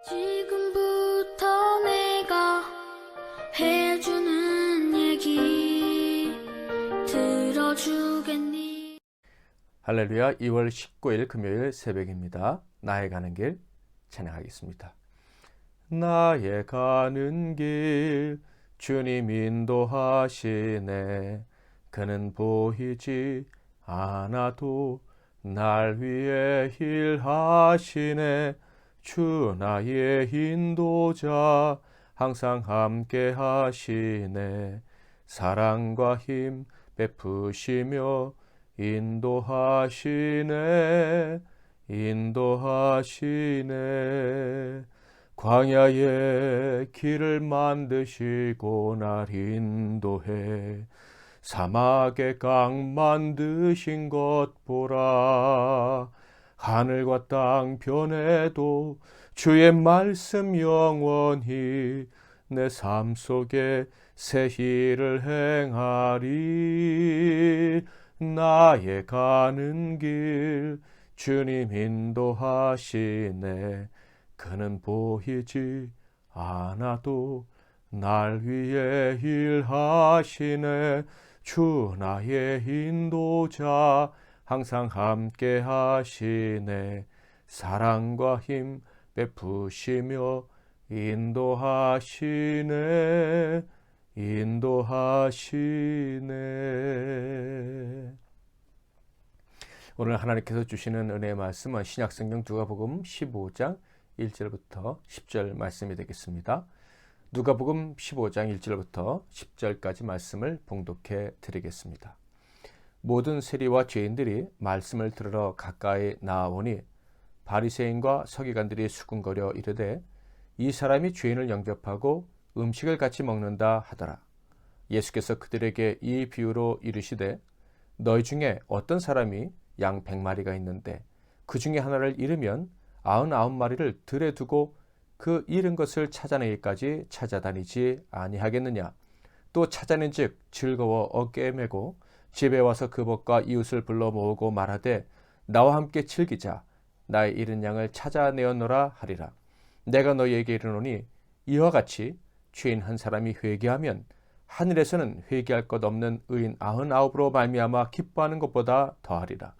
지금부터 내가 해주는 얘기 들어주겠니? 할렐루야. 2월 19일 금요일 새벽입니다. 나의 가는 길 찬양하겠습니다. 나의 가는 길 주님 인도하시네. 그는 보이지 않아도 날 위해 일하시네. 주 나의 인도자 항상 함께 하시네. 사랑과 힘 베푸시며 인도하시네. 광야에 길을 만드시고 날 인도해. 사막에 강 만드신 것 보라. 하늘과 땅 변해도 주의 말씀 영원히 내 삶 속에 새 일을 행하리. 나의 가는 길 주님 인도하시네. 그는 보이지 않아도 날 위해 일하시네. 주 나의 인도자 항상 함께 하시네. 사랑과 힘 베푸시며 인도하시네. 오늘 하나님께서 주시는 은혜의 말씀은 신약성경 누가복음 15장 1절부터 10절 말씀이 되겠습니다. 누가복음 15장 1절부터 10절까지 말씀을 봉독해 드리겠습니다. 모든 세리와 죄인들이 말씀을 들으러 가까이 나아오니 바리새인과 서기관들이 수군거려 이르되 이 사람이 죄인을 영접하고 음식을 같이 먹는다 하더라. 예수께서 그들에게 이 비유로 이르시되 너희 중에 어떤 사람이 양 100마리가 있는데 그 중에 하나를 잃으면 99마리를 들에 두고 그 잃은 것을 찾아내기까지 찾아다니지 아니하겠느냐. 또 찾아낸즉 즐거워 어깨에 메고 집에 와서 그 벗과 이웃을 불러 모으고 말하되 나와 함께 즐기자. 나의 잃은 양을 찾아내었노라 하리라. 내가 너희에게 이르노니 이와 같이 죄인 한 사람이 회개하면 하늘에서는 회개할 것 없는 의인 99으로 말미암아 기뻐하는 것보다 더하리라.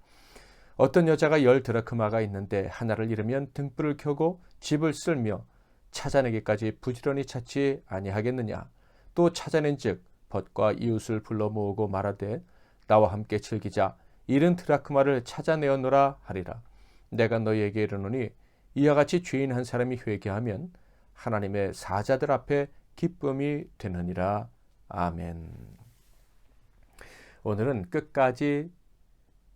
어떤 여자가 10드라크마가 있는데 하나를 잃으면 등불을 켜고 집을 쓸며 찾아내기까지 부지런히 찾지 아니하겠느냐. 또 찾아낸즉 벗과 이웃을 불러 모으고 말하되 나와 함께 즐기자. 잃은 드라크마를 찾아내었노라 하리라. 내가 너희에게 이르노니 이와 같이 죄인 한 사람이 회개하면 하나님의 사자들 앞에 기쁨이 되느니라. 아멘. 오늘은 끝까지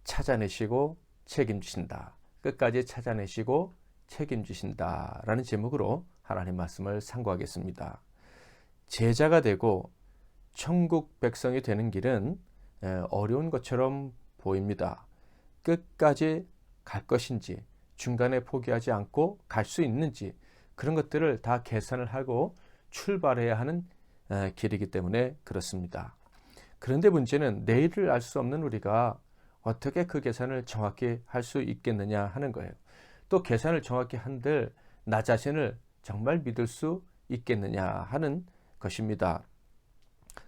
찾아내시고 책임지신다. 끝까지 찾아내시고 책임지신다 라는 제목으로 하나님 말씀을 상고하겠습니다. 제자가 되고 천국 백성이 되는 길은 어려운 것처럼 보입니다. 끝까지 갈 것인지 중간에 포기하지 않고 갈 수 있는지 그런 것들을 다 계산을 하고 출발해야 하는 길이기 때문에 그렇습니다. 그런데 문제는 내일을 알 수 없는 우리가 어떻게 그 계산을 정확히 할 수 있겠느냐 하는 거예요. 또 계산을 정확히 한들 나 자신을 정말 믿을 수 있겠느냐 하는 것입니다.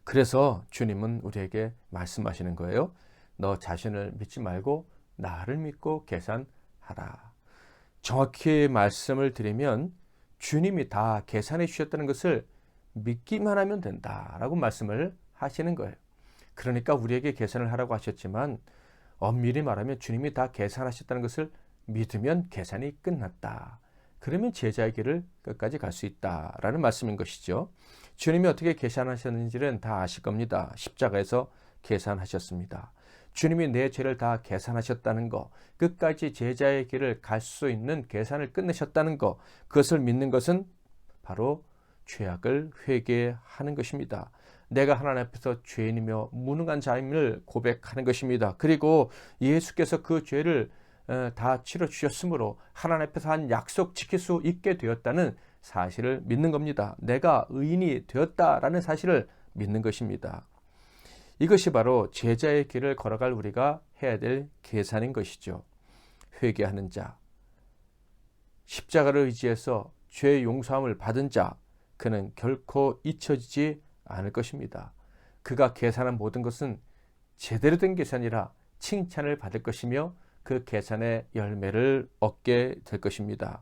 그래서 주님은 우리에게 말씀하시는 거예요. 너 자신을 믿지 말고 나를 믿고 계산하라. 정확히 말씀을 드리면 주님이 다 계산해 주셨다는 것을 믿기만 하면 된다라고 말씀을 하시는 거예요. 그러니까 우리에게 계산을 하라고 하셨지만 엄밀히 말하면 주님이 다 계산하셨다는 것을 믿으면 계산이 끝났다. 그러면 제자의 길을 끝까지 갈 수 있다라는 말씀인 것이죠. 주님이 어떻게 계산하셨는지는 다 아실 겁니다. 십자가에서 계산하셨습니다. 주님이 내 죄를 다 계산하셨다는 것, 끝까지 제자의 길을 갈 수 있는 계산을 끝내셨다는 것, 그것을 믿는 것은 바로 죄악을 회개하는 것입니다. 내가 하나님 앞에서 죄인이며 무능한 자임을 고백하는 것입니다. 그리고 예수께서 그 죄를 다 치러주셨으므로 하나님 앞에서 한 약속 지킬 수 있게 되었다는 사실을 믿는 겁니다. 내가 의인이 되었다라는 사실을 믿는 것입니다. 이것이 바로 제자의 길을 걸어갈 우리가 해야 될 계산인 것이죠. 회개하는 자, 십자가를 의지해서 죄 용서함을 받은 자, 그는 결코 잊혀지지 않을 것입니다. 그가 계산한 모든 것은 제대로 된 계산이라 칭찬을 받을 것이며 그 계산의 열매를 얻게 될 것입니다.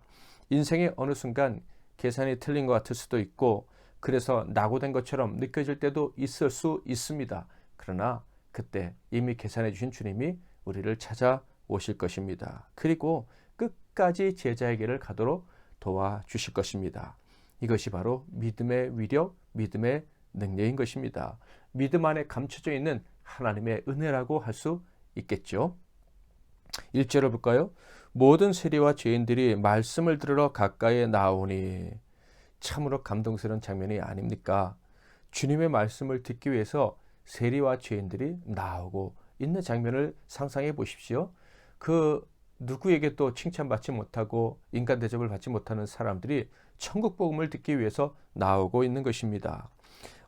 인생의 어느 순간 계산이 틀린 것 같을 수도 있고 그래서 낙오된 것처럼 느껴질 때도 있을 수 있습니다. 그러나 그때 이미 계산해 주신 주님이 우리를 찾아오실 것입니다. 그리고 끝까지 제자의 길을 가도록 도와주실 것입니다. 이것이 바로 믿음의 위력, 믿음의 능력인 것입니다. 믿음 안에 감춰져 있는 하나님의 은혜라고 할 수 있겠죠. 1절을 볼까요? 모든 세리와 죄인들이 말씀을 들으러 가까이에 나오니. 참으로 감동스러운 장면이 아닙니까? 주님의 말씀을 듣기 위해서 세리와 죄인들이 나오고 있는 장면을 상상해 보십시오. 그 누구에게 또 칭찬받지 못하고 인간 대접을 받지 못하는 사람들이 천국 복음을 듣기 위해서 나오고 있는 것입니다.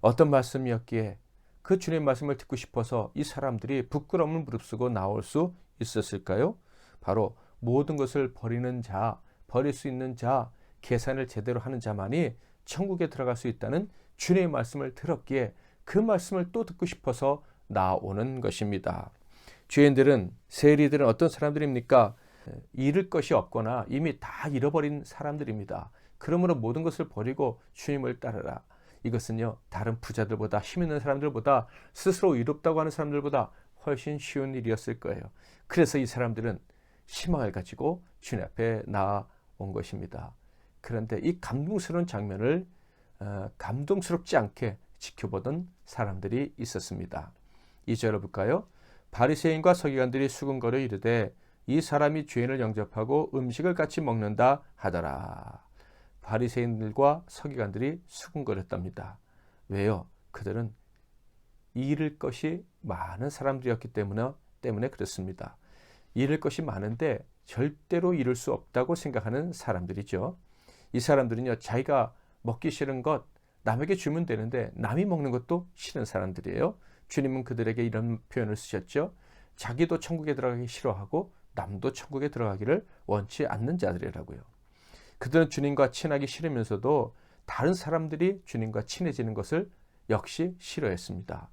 어떤 말씀이었기에 그 주님의 말씀을 듣고 싶어서 이 사람들이 부끄러움을 무릅쓰고 나올 수 있었을까요? 바로 모든 것을 버리는 자, 버릴 수 있는 자, 계산을 제대로 하는 자만이 천국에 들어갈 수 있다는 주님의 말씀을 들었기에 그 말씀을 또 듣고 싶어서 나오는 것입니다. 죄인들은, 세리들은 어떤 사람들입니까? 잃을 것이 없거나 이미 다 잃어버린 사람들입니다. 그러므로 모든 것을 버리고 주님을 따르라. 이것은요, 다른 부자들보다, 힘 있는 사람들보다, 스스로 의롭다고 하는 사람들보다 훨씬 쉬운 일이었을 거예요. 그래서 이 사람들은 희망을 가지고 주님 앞에 나온 것입니다. 그런데 이 감동스러운 장면을 감동스럽지 않게 지켜보던 사람들이 있었습니다. 2절을 볼까요? 바리새인과 서기관들이 수군거려 이르되 이 사람이 죄인을 영접하고 음식을 같이 먹는다 하더라. 바리새인들과 서기관들이 수군거렸답니다. 왜요? 그들은 잃을 것이 많은 사람들이었기 때문에 그렇습니다. 잃을 것이 많은데 절대로 잃을 수 없다고 생각하는 사람들이죠. 이 사람들은요, 자기가 먹기 싫은 것 남에게 주면 되는데 남이 먹는 것도 싫은 사람들이에요. 주님은 그들에게 이런 표현을 쓰셨죠. 자기도 천국에 들어가기 싫어하고 남도 천국에 들어가기를 원치 않는 자들이라고요. 그들은 주님과 친하기 싫으면서도 다른 사람들이 주님과 친해지는 것을 역시 싫어했습니다.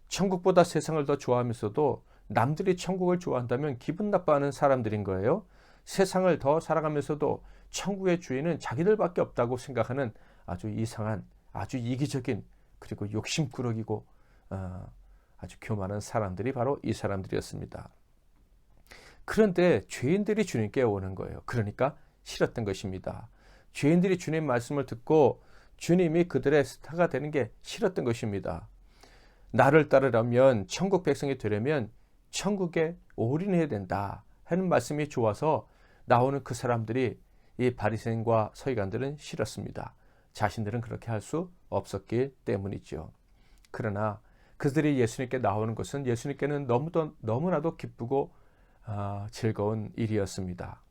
천국보다 세상을 더 좋아하면서도 남들이 천국을 좋아한다면 기분 나빠하는 사람들인 거예요. 세상을 더 살아가면서도 천국의 주인은 자기들밖에 없다고 생각하는 아주 이상한, 아주 이기적인, 그리고 욕심꾸러기고 아주 교만한 사람들이 바로 이 사람들이었습니다. 그런데 죄인들이 주님께 오는 거예요. 그러니까 싫었던 것입니다. 죄인들이 주님 말씀을 듣고 주님이 그들의 스타가 되는 게 싫었던 것입니다. 나를 따르려면, 천국 백성이 되려면 천국에 올인해야 된다 하는 말씀이 좋아서 나오는 그 사람들이, 이 바리새인과 서기관들은 싫었습니다. 자신들은 그렇게 할 수 없었기 때문이죠. 그러나 그들이 예수님께 나오는 것은 예수님께는 너무나도 기쁘고 즐거운 일이었습니다.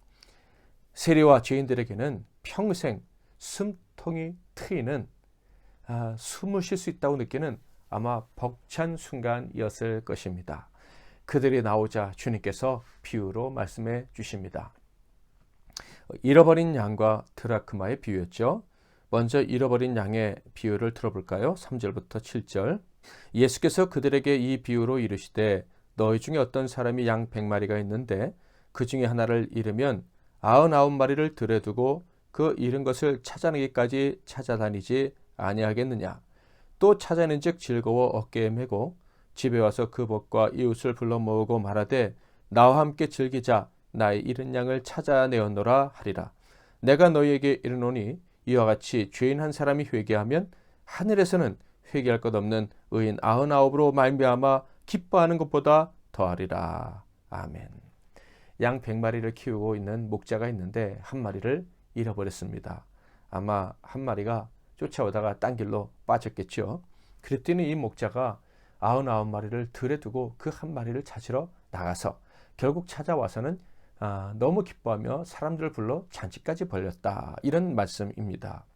세리와 죄인들에게는 평생 숨통이 트이는, 숨을 쉴 수 있다고 느끼는 아마 벅찬 순간이었을 것입니다. 그들이 나오자 주님께서 비유로 말씀해 주십니다. 잃어버린 양과 드라크마의 비유였죠. 먼저 잃어버린 양의 비유를 들어볼까요? 3절부터 7절. 예수께서 그들에게 이 비유로 이르시되 너희 중에 어떤 사람이 양 100마리가 있는데 그 중에 하나를 잃으면 99마리를 들여 두고 그 잃은 것을 찾아내기까지 찾아다니지 아니하겠느냐. 또 찾아낸즉 즐거워 어깨에 메고 집에 와서 그 벗과 이웃을 불러 모으고 말하되 나와 함께 즐기자. 나의 잃은 양을 찾아내었노라 하리라. 내가 너희에게 이르노니 이와 같이 죄인 한 사람이 회개하면 하늘에서는 회개할 것 없는 의인 99으로 말미암아 기뻐하는 것보다 더하리라. 아멘. 양 100마리를 키우고 있는 목자가 있는데 한 마리를 잃어버렸습니다. 아마 한 마리가 쫓아오다가 딴 길로 빠졌겠죠. 그랬더니 이 목자가 99마리를 들에 두고 그 한 마리를 찾으러 나가서 결국 찾아와서는 너무 기뻐하며 사람들을 불러 잔치까지 벌였다. 이런 말씀입니다.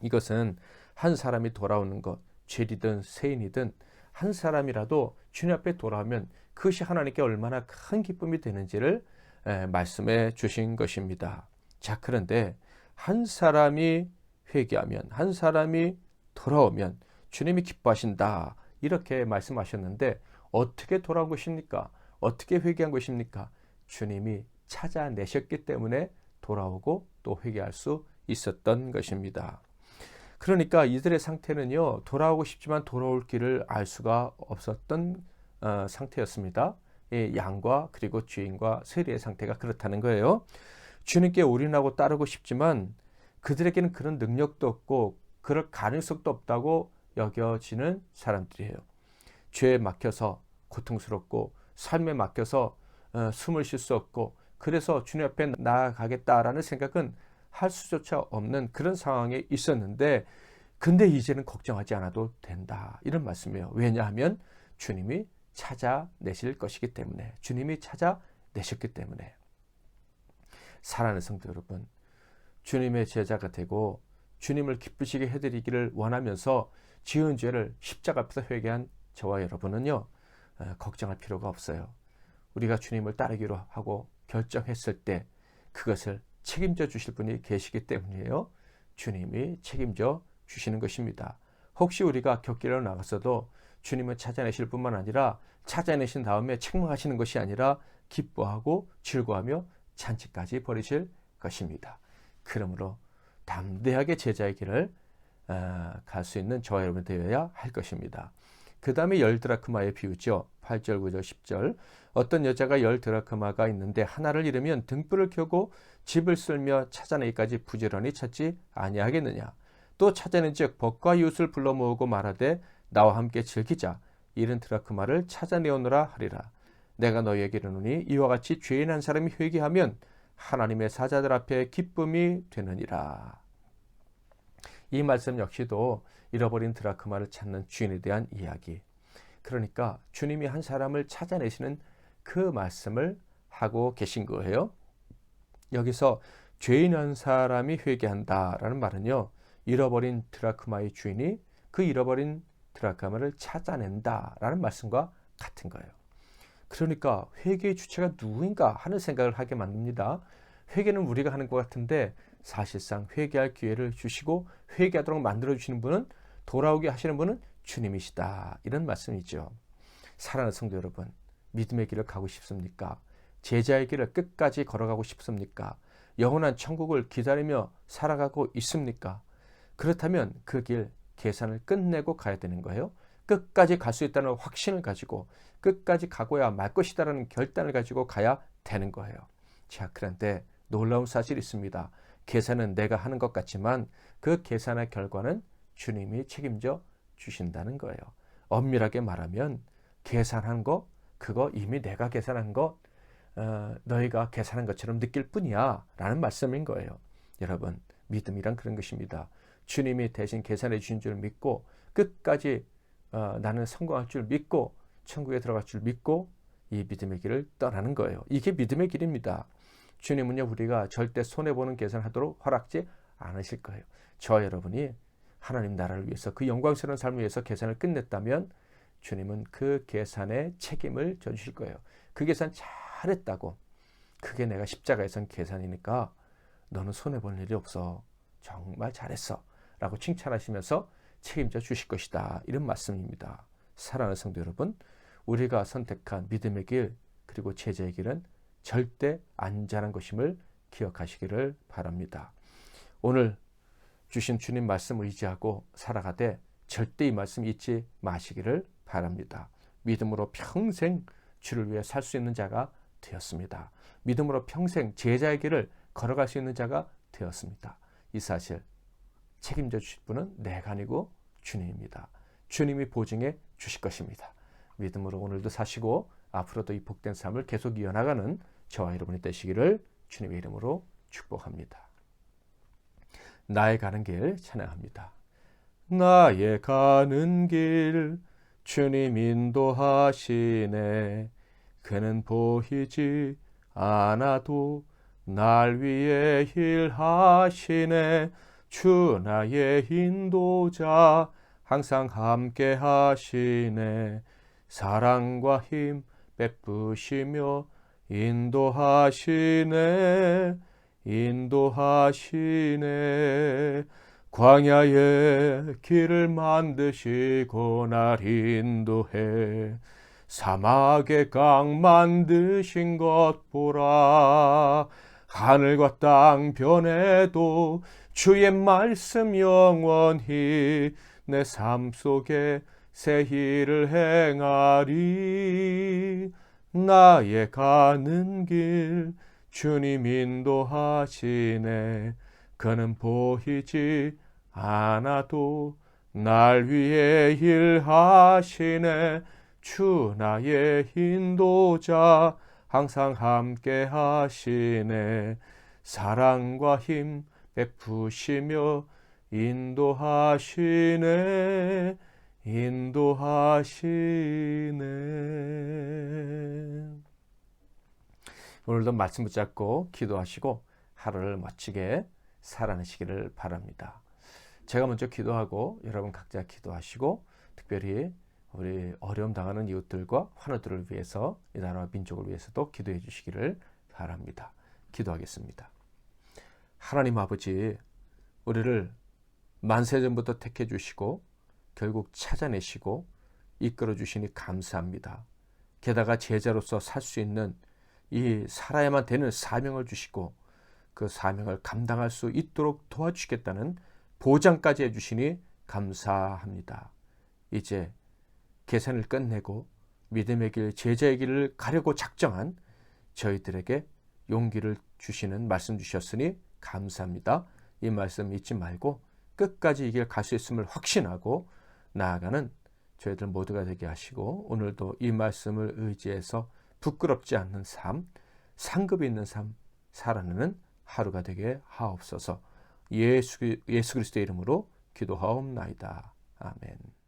이것은 한 사람이 돌아오는 것, 죄리든 세인이든 한 사람이라도 주님 앞에 돌아오면 그것이 하나님께 얼마나 큰 기쁨이 되는지를 말씀해 주신 것입니다. 자, 그런데 한 사람이 회개하면, 한 사람이 돌아오면 주님이 기뻐하신다. 이렇게 말씀하셨는데 어떻게 돌아온 것입니까? 어떻게 회개한 것입니까? 주님이 찾아내셨기 때문에 돌아오고 또 회개할 수 있었던 것입니다. 그러니까 이들의 상태는요, 돌아오고 싶지만 돌아올 길을 알 수가 없었던 상태였습니다. 양과 그리고 주인과 세리의 상태가 그렇다는 거예요. 주님께 올인하고 따르고 싶지만 그들에게는 그런 능력도 없고 그럴 가능성도 없다고 여겨지는 사람들이에요. 죄에 막혀서 고통스럽고 삶에 막혀서 숨을 쉴 수 없고 그래서 주님 앞에 나아가겠다라는 생각은 할 수조차 없는 그런 상황에 있었는데 근데 이제는 걱정하지 않아도 된다. 이런 말씀이에요. 왜냐하면 주님이 찾아내실 것이기 때문에 주님이 찾아내셨기 때문에 사랑하는 성도 여러분 주님의 제자가 되고 주님을 기쁘시게 해드리기를 원하면서 지은 죄를 십자가 앞에서 회개한 저와 여러분은요 걱정할 필요가 없어요. 우리가 주님을 따르기로 하고 결정했을 때 그것을 책임져 주실 분이 계시기 때문이에요. 주님이 책임져 주시는 것입니다. 혹시 우리가 곁길로 나갔어도 주님은 찾아내실 뿐만 아니라 찾아내신 다음에 책망하시는 것이 아니라 기뻐하고 즐거워하며 잔치까지 벌이실 것입니다. 그러므로 담대하게 제자의 길을 갈 수 있는 저와 여러분 되어야 할 것입니다. 그 다음에 10드라크마의 비유죠. 8절, 9절, 10절. 어떤 여자가 10드라크마가 있는데 하나를 잃으면 등불을 켜고 집을 쓸며 찾아내기까지 부지런히 찾지 아니하겠느냐. 또 찾아낸 즉 벗과 이웃을 불러 모으고 말하되 나와 함께 즐기자. 잃은 드라크마를 찾아내오느라 하리라. 내가 너희에게 이르노니 이와 같이 죄인 한 사람이 회개하면 하나님의 사자들 앞에 기쁨이 되느니라. 이 말씀 역시도 잃어버린 드라크마를 찾는 주인에 대한 이야기. 그러니까 주님이 한 사람을 찾아내시는 그 말씀을 하고 계신 거예요. 여기서 죄인 한 사람이 회개한다라는 말은요. 잃어버린 드라크마의 주인이 그 잃어버린 드라크마를 찾아낸다라는 말씀과 같은 거예요. 그러니까 회개의 주체가 누구인가 하는 생각을 하게 만듭니다. 회개는 우리가 하는 것 같은데 사실상 회개할 기회를 주시고 회개하도록 만들어주시는 분은 돌아오게 하시는 분은 주님이시다. 이런 말씀이죠. 사랑하는 성도 여러분, 믿음의 길을 가고 싶습니까? 제자의 길을 끝까지 걸어가고 싶습니까? 영원한 천국을 기다리며 살아가고 있습니까? 그렇다면 그 길 계산을 끝내고 가야 되는 거예요. 끝까지 갈 수 있다는 확신을 가지고 끝까지 가고야 말 것이다라는 결단을 가지고 가야 되는 거예요. 자, 그런데 놀라운 사실이 있습니다. 계산은 내가 하는 것 같지만 그 계산의 결과는 주님이 책임져 주신다는 거예요. 엄밀하게 말하면 계산한 거 그거 이미 내가 계산한 거 너희가 계산한 것처럼 느낄 뿐이야 라는 말씀인 거예요. 여러분 믿음이란 그런 것입니다. 주님이 대신 계산해 주신 줄 믿고 끝까지 나는 성공할 줄 믿고 천국에 들어갈 줄 믿고 이 믿음의 길을 떠나는 거예요. 이게 믿음의 길입니다. 주님은요 우리가 절대 손해보는 계산하도록 허락지 않으실 거예요. 저와 여러분이 하나님 나라를 위해서 그 영광스러운 삶을 위해서 계산을 끝냈다면 주님은 그 계산의 책임을 져주실 거예요. 그 계산 잘했다고. 그게 내가 십자가에선 계산이니까 너는 손해볼 일이 없어. 정말 잘했어. 라고 칭찬하시면서 책임져 주실 것이다. 이런 말씀입니다. 사랑하는 성도 여러분, 우리가 선택한 믿음의 길 그리고 제자의 길은 절대 안전한 것임을 기억하시기를 바랍니다. 오늘 주신 주님 말씀을 의지하고 살아가되 절대 이 말씀 잊지 마시기를 바랍니다. 믿음으로 평생 주를 위해 살 수 있는 자가 되었습니다. 믿음으로 평생 제자의 길을 걸어갈 수 있는 자가 되었습니다. 이 사실 책임져 주실 분은 내가 아니고 주님입니다. 주님이 보증해 주실 것입니다. 믿음으로 오늘도 사시고 앞으로도 이 복된 삶을 계속 이어나가는 저와 여러분이 되시기를 주님의 이름으로 축복합니다. 나의 가는 길 찬양합니다. 나의 가는 길 주님 인도하시네. 그는 보이지 않아도 날 위해 일하시네. 주 나의 인도자 항상 함께 하시네. 사랑과 힘 베푸시며 인도하시네. 인도하시네. 광야에 길을 만드시고 날 인도해 사막에 강 만드신 것 보라. 하늘과 땅 변해도 주의 말씀 영원히 내 삶 속에 새 일을 행하리. 나의 가는 길 주님 인도하시네. 그는 보이지 않아도 날 위해 일하시네. 주 나의 인도자 항상 함께 하시네. 사랑과 힘 베푸시며 인도하시네. 인도하시네. 오늘도 말씀 붙잡고 기도하시고 하루를 멋지게 살아내시기를 바랍니다. 제가 먼저 기도하고 여러분 각자 기도하시고 특별히 우리 어려움 당하는 이웃들과 환우들을 위해서 이 나라와 민족을 위해서도 기도해 주시기를 바랍니다. 기도하겠습니다. 하나님 아버지, 우리를 만세전부터 택해 주시고 결국 찾아내시고 이끌어 주시니 감사합니다. 게다가 제자로서 살 수 있는 이 살아야만 되는 사명을 주시고 그 사명을 감당할 수 있도록 도와주시겠다는 보장까지 해주시니 감사합니다. 이제 계산을 끝내고 믿음의 길, 제자의 길을 가려고 작정한 저희들에게 용기를 주시는 말씀 주셨으니 감사합니다. 이 말씀 잊지 말고 끝까지 이 길 갈 수 있음을 확신하고 나아가는 저희들 모두가 되게 하시고 오늘도 이 말씀을 의지해서 부끄럽지 않는 삶, 상급이 있는 삶 살아내는 하루가 되게 하옵소서. 예수 그리스도의 이름으로 기도하옵나이다. 아멘.